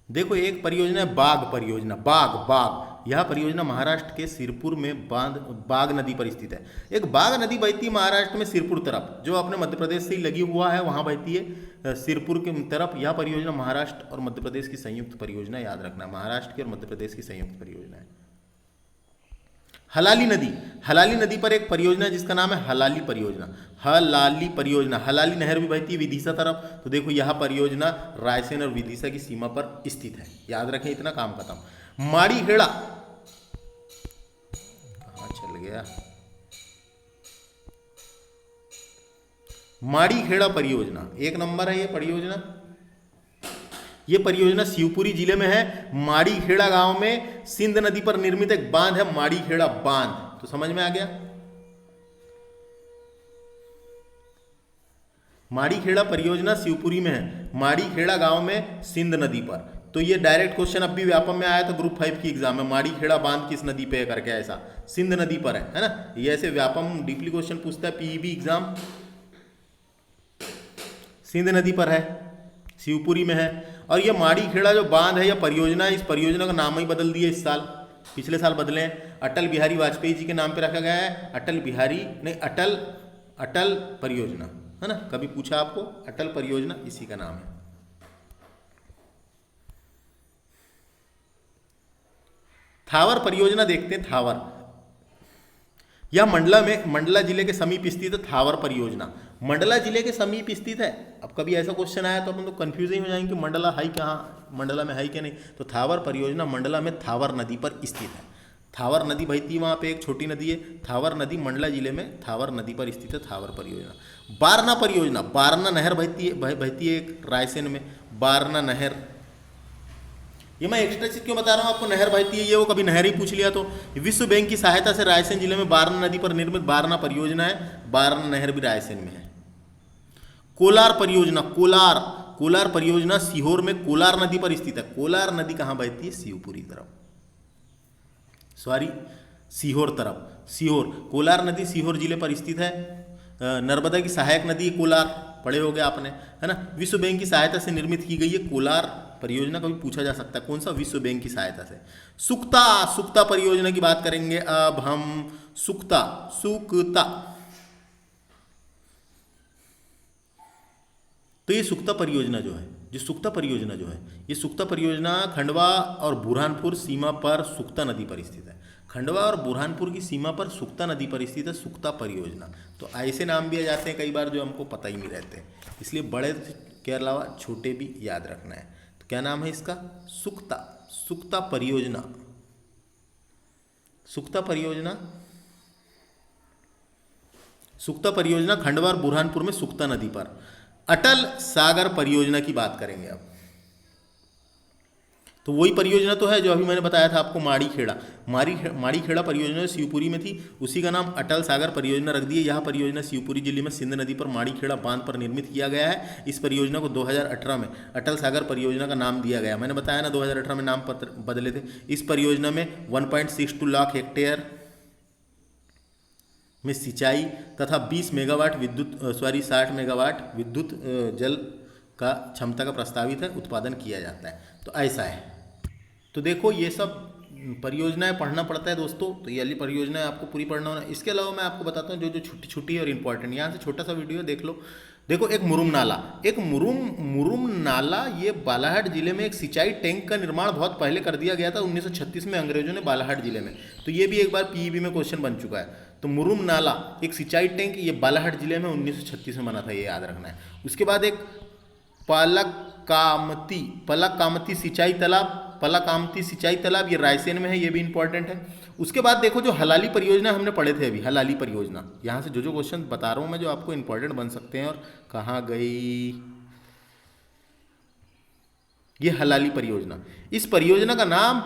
देखो एक परियोजना है बाघ परियोजना, बाघ। यह परियोजना महाराष्ट्र के सिरपुर में बाघ नदी पर स्थित है। एक बाघ नदी बहती है महाराष्ट्र में सिरपुर तरफ, जो अपने मध्य प्रदेश से ही लगी हुआ है, वहां बहती है सिरपुर के तरफ। यह परियोजना महाराष्ट्र और मध्य प्रदेश की संयुक्त परियोजना, याद रखना, महाराष्ट्र की और मध्य प्रदेश की संयुक्त परियोजना है। हलाली नदी पर एक परियोजना जिसका नाम है हलाली परियोजना। हलाली नहर भी बहती है विदिशा तरफ। तो देखो यह परियोजना रायसेन और विदिशा की सीमा पर स्थित है, याद रखें, इतना काम खत्म। माड़ी खेड़ा, कहाँ चल गया, माड़ी खेड़ा परियोजना 1 नंबर है ये परियोजना। ये परियोजना शिवपुरी जिले में है। माड़ी खेड़ा गांव में सिंध नदी पर निर्मित एक बांध है, माड़ी खेड़ा बांध। तो समझ में आ गया। माड़ी खेड़ा परियोजना शिवपुरी में है, माड़ी खेड़ा गांव में सिंध नदी पर। तो ये डायरेक्ट क्वेश्चन अब भी व्यापम में आया था ग्रुप 5 की एग्जाम में, माड़ी खेड़ा बांध किस नदी पे है करके, ऐसा सिंध नदी पर है ना। ये ऐसे व्यापम डीपली क्वेश्चन पूछता है पीईबी एग्जाम। सिंध नदी पर है, शिवपुरी में है। और ये माड़ी खेड़ा जो बांध है, यह परियोजना है, इस परियोजना का नाम ही बदल दिया इस साल, पिछले साल बदले हैं। अटल बिहारी वाजपेयी जी के नाम पे रखा गया है, अटल परियोजना, है ना। कभी पूछा आपको, अटल परियोजना इसी का नाम है। थावर परियोजना देखते हैं। थावर, यह मंडला जिले के समीप स्थित है। थावर परियोजना मंडला जिले के समीप स्थित है। अब कभी ऐसा क्वेश्चन आया तो अपन तो कंफ्यूज ही हो जाएंगे, मंडला है कहाँ, मंडला में है क्या नहीं। तो थावर परियोजना मंडला में थावर नदी पर स्थित है। थावर नदी बहती है, वहाँ पे एक छोटी नदी है, थावर नदी मंडला जिले में थावर नदी पर स्थित है थावर परियोजना। बारना परियोजना, बारना नहर बहती है एक रायसेन में, बारना नहर। ये मैं एक्स्ट्रा चीज क्यों बता रहा हूँ आपको, नहर बहती है, ये वो कभी नहर ही पूछ लिया तो। विश्व बैंक की सहायता से रायसेन जिले में बारना नदी पर निर्मित बारना परियोजना है। बारना नहर भी रायसेन में है। कोलार परियोजना, कोलार परियोजना सीहोर में कोलार नदी पर स्थित है। कोलार नदी कहाँ बहती है? शिवपुरी तरफ, सॉरी सीहोर तरफ। सीहोर, कोलार नदी सीहोर जिले पर स्थित है। नर्मदा की सहायक नदी कोलार, पढ़े होगे आपने, है ना। विश्व बैंक की सहायता से निर्मित की गई है कोलार परियोजना, कभी पूछा जा सकता है कौन सा? विश्व बैंक की सहायता से। सुक्ता परियोजना की बात करेंगे अब हम। सुक्ता तो ये सुक्ता परियोजना जो है, ये सुक्ता परियोजना खंडवा और बुरहानपुर सीमा पर सुक्ता नदी पर स्थित है। खंडवा और बुरहानपुर की सीमा पर सुक्ता नदी पर स्थित है सुक्ता परियोजना। तो ऐसे नाम भी आ जाते हैं कई बार जो हमको पता ही नहीं रहते, इसलिए बड़े के अलावा छोटे भी याद रखना है। तो क्या नाम है इसका? सुक्ता परियोजना। सुक्ता परियोजना खंडवा और बुरहानपुर में सुक्ता नदी पर। अटल सागर परियोजना की बात करेंगे अब। तो वही परियोजना तो है जो अभी मैंने बताया था आपको, माड़ीखेड़ा परियोजना शिवपुरी में थी, उसी का नाम अटल सागर परियोजना रख दी है। यह परियोजना शिवपुरी जिले में सिंध नदी पर माड़ीखेड़ा बांध पर निर्मित किया गया है। इस परियोजना को 2018 में अटल सागर परियोजना का नाम दिया गया। मैंने बताया ना 2018 में नाम पत्र बदले थे। इस परियोजना में 1.62 लाख हेक्टेयर में सिंचाई तथा 60 मेगावाट विद्युत जल का क्षमता का प्रस्तावित है उत्पादन किया जाता है। तो ऐसा है। तो देखो ये सब परियोजनाएं पढ़ना पड़ता है दोस्तों, तो ये वाली परियोजनाएं आपको पूरी पढ़ना होना। इसके अलावा मैं आपको बताता हूँ जो छोटी छोटी और इम्पॉर्टेंट, यहाँ से छोटा सा वीडियो देख लो। देखो एक मुरुम नाला, ये बालाघाट जिले में एक सिंचाई टैंक का निर्माण बहुत पहले कर दिया गया था 1936 में अंग्रेजों ने बालाघाट जिले में। तो ये भी एक बार पीईबी में क्वेश्चन बन चुका है। तो मुरुम नाला एक सिंचाई टैंक, ये बालाघाट जिले में 1936 में बना था, ये याद रखना है। उसके बाद एक पलाकामती सिंचाई तालाब, ये रायसेन में है, ये भी इंपॉर्टेंट है। उसके बाद देखो जो हलाली परियोजना हमने पढ़े थे अभी, हलाली परियोजना, यहाँ से जो क्वेश्चन बता रहा हूँ मैं जो आपको इंपॉर्टेंट बन सकते हैं। और कहाँ गई ये हलाली परियोजना? इस परियोजना का नाम,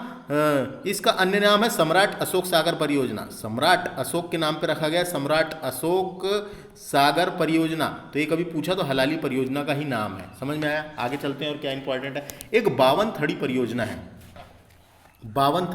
इसका अन्य नाम है सम्राट अशोक सागर परियोजना। सम्राट अशोक के नाम पे रखा गया, सम्राट अशोक सागर परियोजना। तो ये कभी पूछा तो हलाली परियोजना का ही नाम है। समझ में आया? आगे चलते हैं और क्या इंपॉर्टेंट है। एक 52 थड़ी परियोजना है, 52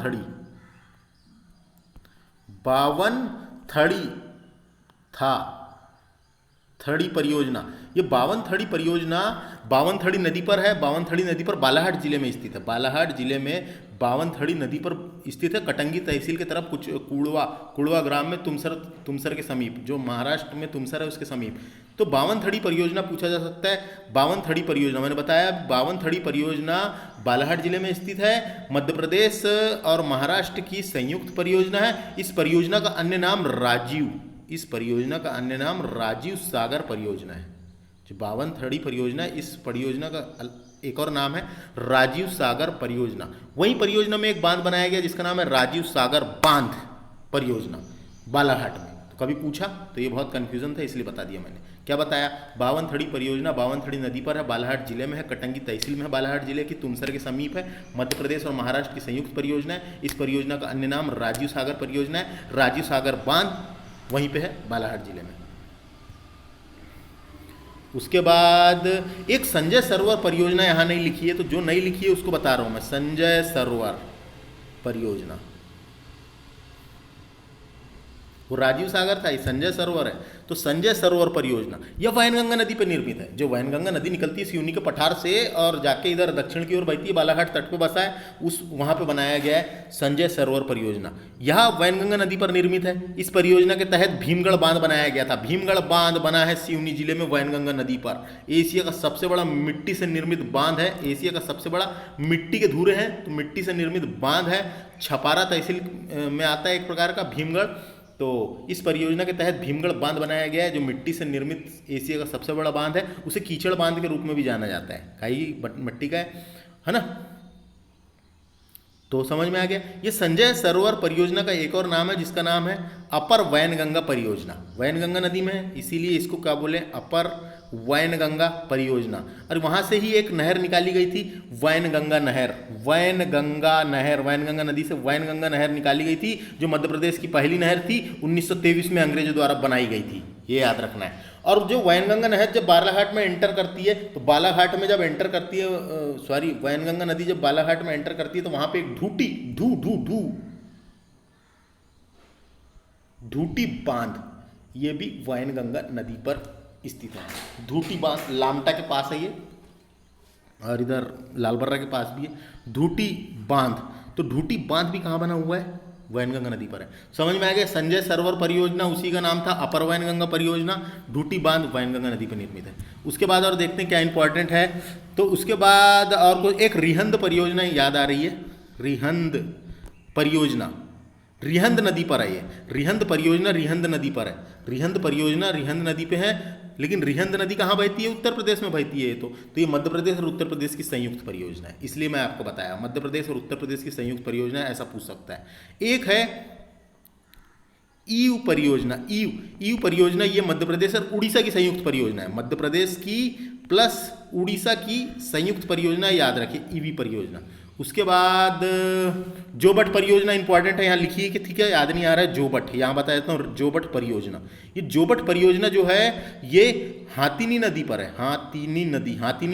थड़ी परियोजना। ये 52 थड़ी परियोजना 52 थड़ी नदी पर है। 52 थड़ी नदी पर बालाघाट जिले में स्थित है। बालाघाट जिले में 52 थड़ी नदी पर स्थित है, कटंगी तहसील के तरफ कुछ कुड़वा ग्राम में, तुमसर के समीप, जो महाराष्ट्र में तुमसर है उसके समीप। तो 52 थड़ी परियोजना पूछा जा सकता है। 52 थड़ी परियोजना मैंने बताया, 52 थड़ी परियोजना बालाघाट जिले में स्थित है, मध्य प्रदेश और महाराष्ट्र की संयुक्त परियोजना है। इस परियोजना का अन्य नाम राजीव सागर परियोजना है। जो 52 थड़ी परियोजना है, इस परियोजना का एक और नाम है राजीव सागर परियोजना। वही परियोजना में एक बांध बनाया गया जिसका नाम है राजीव सागर बांध परियोजना, बालाघाट में। तो कभी पूछा तो ये बहुत कंफ्यूजन था, इसलिए बता दिया मैंने। क्या बताया? 52 थड़ी परियोजना 52 थड़ी नदी पर है, बालाघाट जिले में है, कटंगी तहसील में है, बालाघाट जिले की तुमसर के समीप है, मध्य प्रदेश और महाराष्ट्र की संयुक्त परियोजना है। इस परियोजना का अन्य नाम राजीव सागर परियोजना है। राजीव सागर बांध वहीं पे है, बालाघाट जिले में। उसके बाद एक संजय सरोवर परियोजना यहाँ नहीं लिखी है, तो जो नहीं लिखी है उसको बता रहा हूँ मैं। संजय सरोवर परियोजना, वो राजीव सागर था, ये संजय सरोवर है। तो संजय सरोवर परियोजना यह वैनगंगा नदी पर निर्मित है। जो वैनगंगा नदी निकलती है सिवनी के पठार से और जाके इधर दक्षिण की ओर बहती है, बालाघाट तट पे बसा है, उस वहाँ पे बनाया गया है संजय सरोवर परियोजना। यह वैनगंगा नदी पर निर्मित है। इस परियोजना के तहत भीमगढ़ बांध बनाया गया था। भीमगढ़ बांध बना है सिवनी जिले में वैनगंगा नदी पर। एशिया का सबसे बड़ा मिट्टी से निर्मित बांध है। एशिया का सबसे बड़ा मिट्टी के धुरे हैं, तो मिट्टी से निर्मित बांध है। छपारा तहसील में आता है एक प्रकार का भीमगढ़। तो इस परियोजना के तहत भीमगढ़ बांध बनाया गया है, जो मिट्टी से निर्मित एशिया का सबसे बड़ा बांध है। उसे कीचड़ बांध के रूप में भी जाना जाता है, काई मिट्टी का है ना। तो समझ में आ गया। ये संजय सरोवर परियोजना का एक और नाम है जिसका नाम है अपर वैनगंगा परियोजना। वैनगंगा नदी में है, इसीलिए इसको क्या बोले, अपर वैनगंगा परियोजना। और वहाँ से ही एक नहर निकाली गई थी, वैनगंगा नहर। वैनगंगा नदी से वैनगंगा नहर निकाली गई थी, जो मध्य प्रदेश की पहली नहर थी। 1923 में अंग्रेजों द्वारा बनाई गई थी। ये याद रखना है। और जो वैनगंगा नहर जब बालाघाट में एंटर करती है, तो बालाघाट में जब एंटर करती है, वैनगंगा नदी जब बालाघाट में एंटर करती है तो वहां पे एक ढूटी बांध, ये भी वैनगंगा नदी पर स्थित है। ढूटी बांध लामटा के पास है ये, और इधर लालबर्रा के पास भी है ढूटी बांध। तो ढूटी बांध भी कहाँ बना हुआ है? वैनगंगा नदी पर है। समझ में आ गया? संजय सरोवर परियोजना उसी का नाम था, अपर वैनगंगा परियोजना। ढूटी बांध वैनगंगा नदी पर निर्मित है। उसके बाद और देखते हैं क्या इंपॉर्टेंट है। तो उसके बाद और कोई एक रिहंद परियोजना याद आ रही है, रिहंद परियोजना, रिहंद नदी पर है ये। रिहंद परियोजना रिहंद नदी पर है। रिहंद परियोजना रिहंद नदी पे है, लेकिन रिहंद नदी कहाँ बहती है? उत्तर प्रदेश में बहती है। तो ये मध्य प्रदेश और उत्तर प्रदेश की संयुक्त परियोजना है, इसलिए मैं आपको बताया मध्य प्रदेश और उत्तर प्रदेश की संयुक्त परियोजना है, ऐसा पूछ सकता है। एक है ईयू परियोजना। ईयू परियोजना ये मध्य प्रदेश और उड़ीसा की संयुक्त परियोजना है। मध्य प्रदेश की प्लस उड़ीसा की संयुक्त परियोजना, याद रखिए ईवी परियोजना। उसके बाद जोबट परियोजना इंपॉर्टेंट है, यहाँ लिखिए कि ठीक है, याद नहीं आ रहा है जोबट, यहाँ बता देता हूँ जोबट परियोजना। ये जोबट परियोजना जो है ये हाथीनी नदी पर है। हाथीनी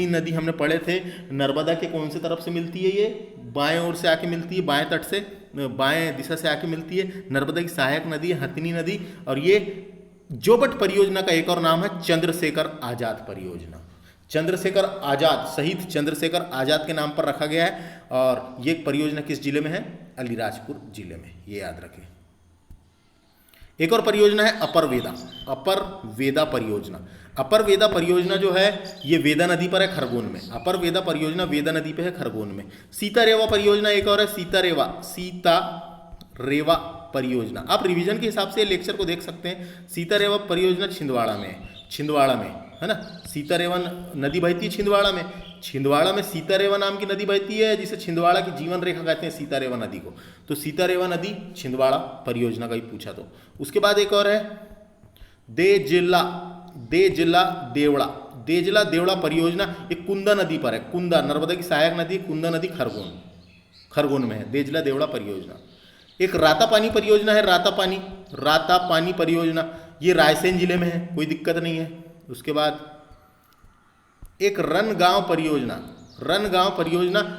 नदी हमने पढ़े थे, नर्मदा के कौन से तरफ से मिलती है? ये बाएं ओर से आके मिलती है, बाएं तट से, बाएं दिशा से आके मिलती है। नर्मदा की सहायक नदी है हाथीनी नदी। और ये जोबट परियोजना का एक और नाम है चंद्रशेखर आजाद परियोजना। चंद्रशेखर आजाद, शहीद चंद्रशेखर आजाद के नाम पर रखा गया है। और ये परियोजना किस जिले में है? अलीराजपुर जिले में, ये याद रखें। एक और परियोजना है अपर वेदा परियोजना। अपर वेदा परियोजना जो है ये वेदा नदी पर है, खरगोन में। अपर वेदा परियोजना वेदा नदी पे है, खरगोन में। सीतारेवा परियोजना एक और है, सीतारेवा परियोजना। आप रिवीजन के हिसाब से लेक्चर को देख सकते हैं। सीतारेवा परियोजना छिंदवाड़ा में है ना। सीतारेवा नदी बहती है छिंदवाड़ा में सीतारेवा नाम की नदी बहती है, जिसे छिंदवाड़ा की जीवन रेखा कहते हैं, सीतारेवा नदी को। तो सीतारेवा नदी छिंदवाड़ा परियोजना का ही पूछा। तो उसके बाद एक और है देजिला देवड़ा परियोजना। ये कुंदा नदी पर है। कुंदा नर्मदा की सहायक नदी, कुंदा नदी खरगोन में है, देजिला देवड़ा परियोजना। एक रातापानी परियोजना है, रातापानी परियोजना, ये रायसेन जिले में है, कोई दिक्कत नहीं है। उसके बाद एक रनगांव परियोजना,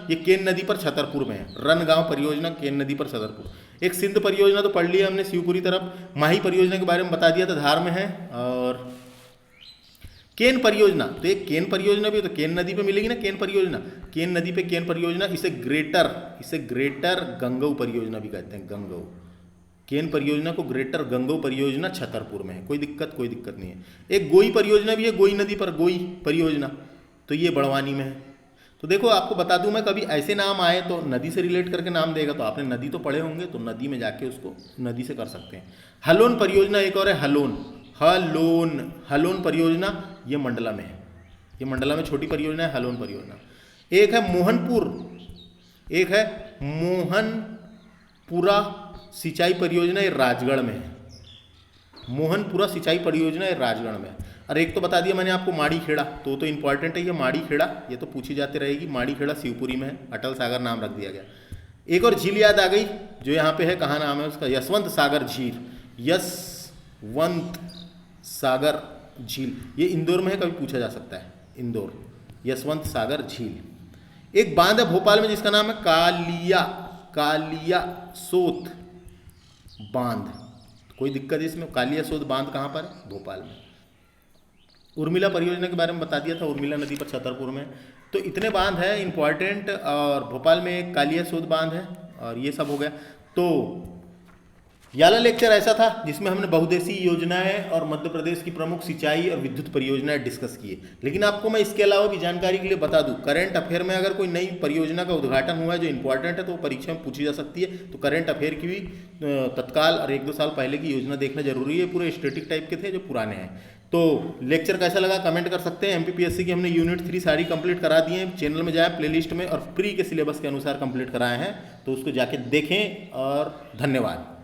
ये केन नदी पर छतरपुर में है। रनगांव परियोजना केन नदी पर छतरपुर। एक सिंध परियोजना तो पढ़ लिया हमने, शिवपुरी तरफ। माही परियोजना के बारे में बता दिया था, धार में है। और केन परियोजना, तो एक केन परियोजना भी तो केन नदी पे मिलेगी ना, केन नदी पे केन परियोजना। इसे ग्रेटर गंगऊ परियोजना भी कहते हैं, गंगऊ। केन परियोजना को ग्रेटर गंगऊ परियोजना छतरपुर में है, कोई दिक्कत नहीं है। एक गोई परियोजना भी है, गोई नदी पर गोई परियोजना, तो ये बड़वानी में है। तो देखो आपको बता दूं मैं, कभी ऐसे नाम आए तो नदी से रिलेट करके नाम देगा, तो आपने नदी तो पढ़े होंगे, तो नदी में जाके उसको नदी से कर सकते हैं। हलोन परियोजना एक और है, हलोन परियोजना, ये मंडला में है। ये मंडला में छोटी परियोजना है, हलोन परियोजना। एक है मोहनपुरा सिंचाई परियोजना, ये राजगढ़ में है। मोहनपुरा सिंचाई परियोजना ये राजगढ़ में है। और एक तो बता दिया मैंने आपको माड़ी खेड़ा, तो इंपॉर्टेंट है ये माड़ी खेड़ा, ये तो पूछी जाती रहेगी। माड़ी खेड़ा शिवपुरी में है, अटल सागर नाम रख दिया गया। एक और झील याद आ गई जो यहाँ पे है, कहाँ नाम है उसका? यशवंत सागर झील, यशवंत सागर झील, ये इंदौर में है, कभी पूछा जा सकता है, इंदौर, यशवंत सागर झील। एक बांध है भोपाल में जिसका नाम है कालिया सोत बांध, कोई दिक्कत है इसमें? कालिया सोत बांध कहाँ पर है? भोपाल में। उर्मिला परियोजना के बारे में बता दिया था, उर्मिला नदी पर छतरपुर में। तो इतने बांध है इंपॉर्टेंट, और भोपाल में एक कालिया सोत बांध है, और ये सब हो गया। तो याला लेक्चर ऐसा था जिसमें हमने बहुउद्देशीय योजनाएं और मध्य प्रदेश की प्रमुख सिंचाई और विद्युत परियोजनाएं डिस्कस किए। लेकिन आपको मैं इसके अलावा भी जानकारी के लिए बता दूं, करंट अफेयर में अगर कोई नई परियोजना का उद्घाटन हुआ है जो इंपॉर्टेंट है, तो वो परीक्षा में पूछी जा सकती है। तो करंट अफेयर की भी तत्काल और 1-2 साल पहले की योजना देखना जरूरी है। पूरे स्टैटिक टाइप के थे जो पुराने हैं। तो लेक्चर कैसा लगा कमेंट कर सकते हैं। MPPSC की हमने यूनिट 3 सारी कंप्लीट करा दी है। चैनल में जाए प्लेलिस्ट में, और फ्री के सिलेबस के अनुसार कंप्लीट कराए हैं, तो उसको जाके देखें। और धन्यवाद।